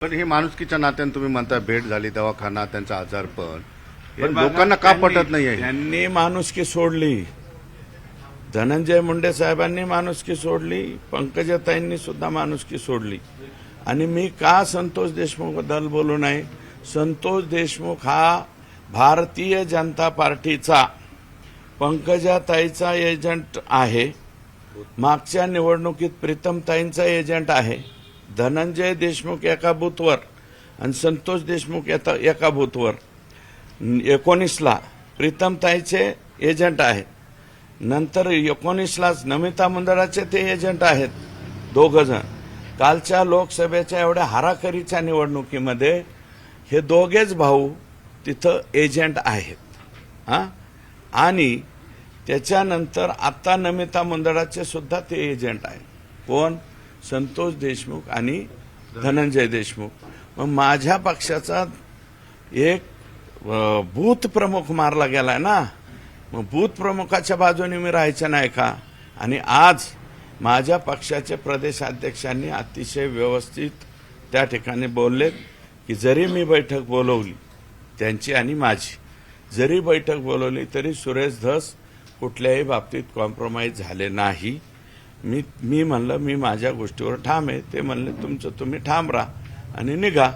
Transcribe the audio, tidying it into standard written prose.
पण हे माणुसकीच्या नात्याने तुम्ही म्हणता भेट झाली, दवाखाना, त्यांचा आजारपण, हे पण बघा, लोकांना का पटत नाहीये? त्यांनी माणुसकी सोडली. धनंजय मुंडे साहेबांनी माणुसकी सोडली, पंकजाताईंनी सुद्धा माणुसकी सोडली. आणि मी का संतोष देशमुख बद्दल बोलू नये? संतोष देशमुख हा भारतीय जनता पार्टीचा पंकजाताईचा एजंट आहे. मागच्या निवडणुकीत प्रीतमताईंचा एजंट आहे. धनंजय देशमुख एका बूथवर आणि संतोष देशमुख एका बूथवर. 19ला प्रीतमताईचे एजंट आहेत. नंतर 19लाच नमिता मुंदडाचे ते एजंट आहेत, दोघं जण. कालच्या लोकसभेच्या एवढ्या हाराखरीच्या निवडणुकीमध्ये हे दोघेच भाऊ तिथं एजंट आहेत. आणि त्याच्यानंतर आता नमिता मुंदडाचे सुद्धा ते एजंट आहेत. कोण? संतोष देशमुख आणि धनंजय देशमुख. मग माझ्या पक्षाचा एक बूथ प्रमुख मारला गेलाय ना, मग बूथ प्रमुखाच्या बाजूने मी राहायचं नाही का? आणि आज माझ्या पक्षाचे प्रदेशाध्यक्षांनी अतिशय व्यवस्थित त्या ठिकाणी बोललेत की जरी मी बैठक बोलवली त्यांची आणि माझी, जरी बैठक बोलवली तरी सुरेश धस कुठल्याही बाबतीत कॉम्प्रोमाइज झाले नाही. मी म्हणलं मी माझ्या गोष्टीवर ठाम आहे. ते म्हणले तुमचं तुम्ही ठाम राहा आणि निघा.